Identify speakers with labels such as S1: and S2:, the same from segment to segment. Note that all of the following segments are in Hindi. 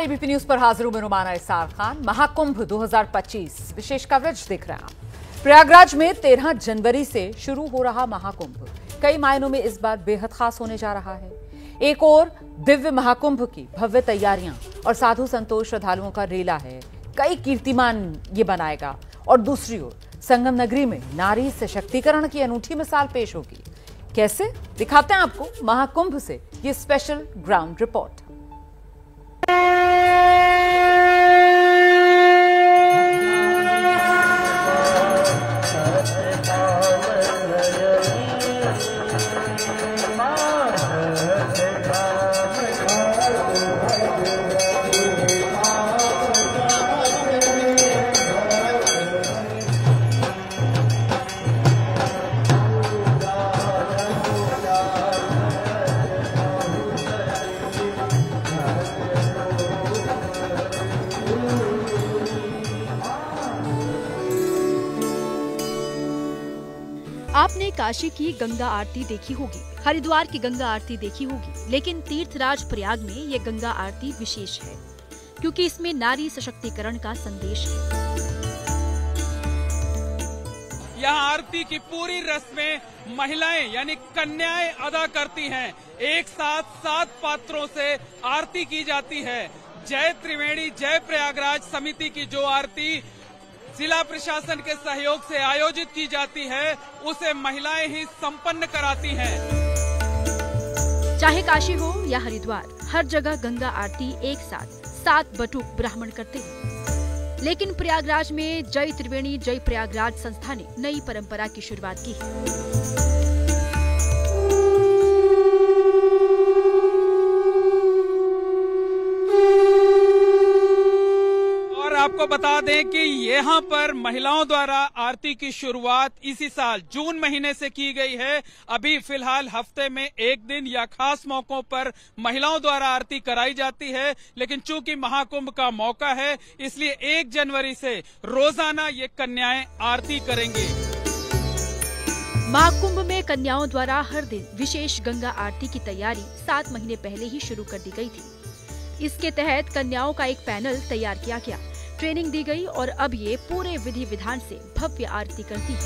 S1: नमस्कार, एबीपी न्यूज पर हाजिर हूं मैं रुमाना इसार खान। महाकुंभ 2025 विशेष कवरेज देख रहे हैं आप। प्रयागराज में 13 जनवरी से शुरू हो रहा महाकुंभ कई मायनों में इस बार बेहद खास होने जा रहा है। एक और दिव्य महाकुंभ की भव्य तैयारियां और साधु संतोष श्रद्धालुओं का रेला है, कई कीर्तिमान ये बनाएगा। और दूसरी ओर संगम नगरी में नारी सशक्तिकरण की अनूठी मिसाल पेश होगी। कैसे, दिखाते हैं आपको महाकुंभ से ये स्पेशल ग्राउंड रिपोर्ट।
S2: आपने काशी की गंगा आरती देखी होगी, हरिद्वार की गंगा आरती देखी होगी, लेकिन तीर्थराज प्रयाग में ये गंगा आरती विशेष है क्योंकि इसमें नारी सशक्तिकरण का संदेश है।
S3: यहाँ आरती की पूरी रस्में महिलाएं यानी कन्याएं अदा करती हैं। एक साथ 7 पात्रों से आरती की जाती है। जय त्रिवेणी जय प्रयागराज समिति की जो आरती जिला प्रशासन के सहयोग से आयोजित की जाती है, उसे महिलाएं ही संपन्न कराती हैं।
S2: चाहे काशी हो या हरिद्वार, हर जगह गंगा आरती एक साथ 7 बटुक ब्राह्मण करते हैं। लेकिन प्रयागराज में जय त्रिवेणी जय प्रयागराज संस्था ने नई परंपरा की शुरुआत की है।
S3: आपको बता दें कि यहाँ पर महिलाओं द्वारा आरती की शुरुआत इसी साल जून महीने से की गई है। अभी फिलहाल हफ्ते में एक दिन या खास मौकों पर महिलाओं द्वारा आरती कराई जाती है, लेकिन चूंकि महाकुंभ का मौका है इसलिए 1 जनवरी से रोजाना ये कन्याएं आरती करेंगी।
S2: महाकुंभ में कन्याओं द्वारा हर दिन विशेष गंगा आरती की तैयारी 7 महीने पहले ही शुरू कर दी गई थी। इसके तहत कन्याओं का एक पैनल तैयार किया गया, ट्रेनिंग दी गई और अब ये पूरे विधि विधान से भव्य आरती करती है।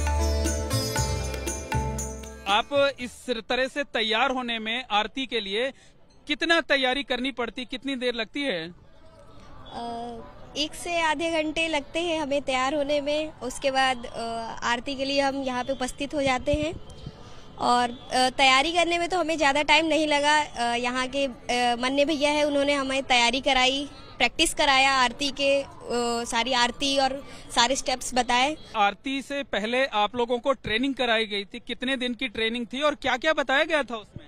S3: आप इस तरह से तैयार होने में आरती के लिए कितना तैयारी करनी पड़ती, कितनी देर लगती है?
S4: 1 से आधे घंटे लगते हैं हमें तैयार होने में। उसके बाद आरती के लिए हम यहाँ पे उपस्थित हो जाते हैं और तैयारी करने में तो हमें ज़्यादा टाइम नहीं लगा। यहाँ के मन्ने भैया है, उन्होंने हमें तैयारी कराई, प्रैक्टिस कराया आरती के, सारी आरती और सारे स्टेप्स बताए।
S3: आरती से पहले आप लोगों को ट्रेनिंग कराई गई थी, कितने दिन की ट्रेनिंग थी और क्या क्या बताया गया था उसमें?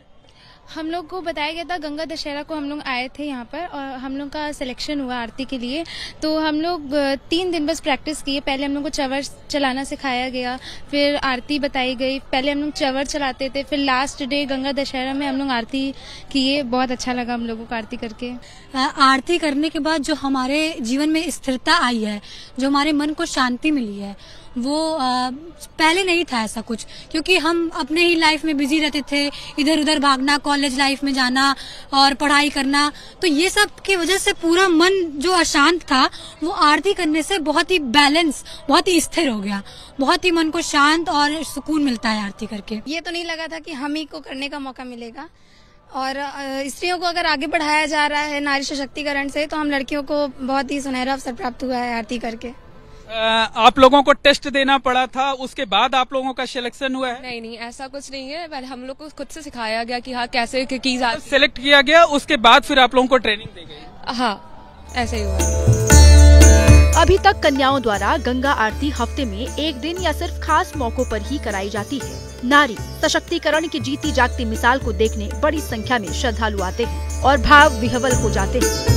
S5: हम लोग को बताया गया था, गंगा दशहरा को हम लोग आए थे यहाँ पर और हम लोग का सिलेक्शन हुआ आरती के लिए। तो हम लोग 3 दिन बस प्रैक्टिस किए। पहले हम लोग को चवर चलाना सिखाया गया, फिर आरती बताई गई। पहले हम लोग चवर चलाते थे, फिर लास्ट डे गंगा दशहरा में हम लोग आरती किए। बहुत अच्छा लगा हम लोगों को आरती करके।
S6: आरती करने के बाद जो हमारे जीवन में स्थिरता आई है, जो हमारे मन को शांति मिली है, वो पहले नहीं था ऐसा कुछ, क्योंकि हम अपने ही लाइफ में बिजी रहते थे, इधर उधर भागना, कॉलेज लाइफ में जाना और पढ़ाई करना। तो ये सब की वजह से पूरा मन जो अशांत था वो आरती करने से बहुत ही बैलेंस, बहुत ही स्थिर हो गया। बहुत ही मन को शांत और सुकून मिलता है आरती करके।
S5: ये तो नहीं लगा था कि हम ही को करने का मौका मिलेगा और स्त्रियों को अगर आगे बढ़ाया जा रहा है नारी सशक्तिकरण से, तो हम लड़कियों को बहुत ही सुनहरा अवसर प्राप्त हुआ है आरती करके।
S3: आप लोगों को टेस्ट देना पड़ा था, उसके बाद आप लोगों का सिलेक्शन हुआ है?
S7: नहीं, ऐसा कुछ नहीं है। पहले हम लोग को खुद से सिखाया गया कि हाँ कैसे की जाती है।
S3: सिलेक्ट किया गया, उसके बाद फिर आप लोगों को ट्रेनिंग दी गई?
S7: हाँ, ऐसे ही हुआ।
S2: अभी तक कन्याओं द्वारा गंगा आरती हफ्ते में एक दिन या सिर्फ खास मौकों पर ही कराई जाती है। नारी सशक्तिकरण की जीती जागती मिसाल को देखने बड़ी संख्या में श्रद्धालु आते हैं और भाव विह्वल हो जाते हैं।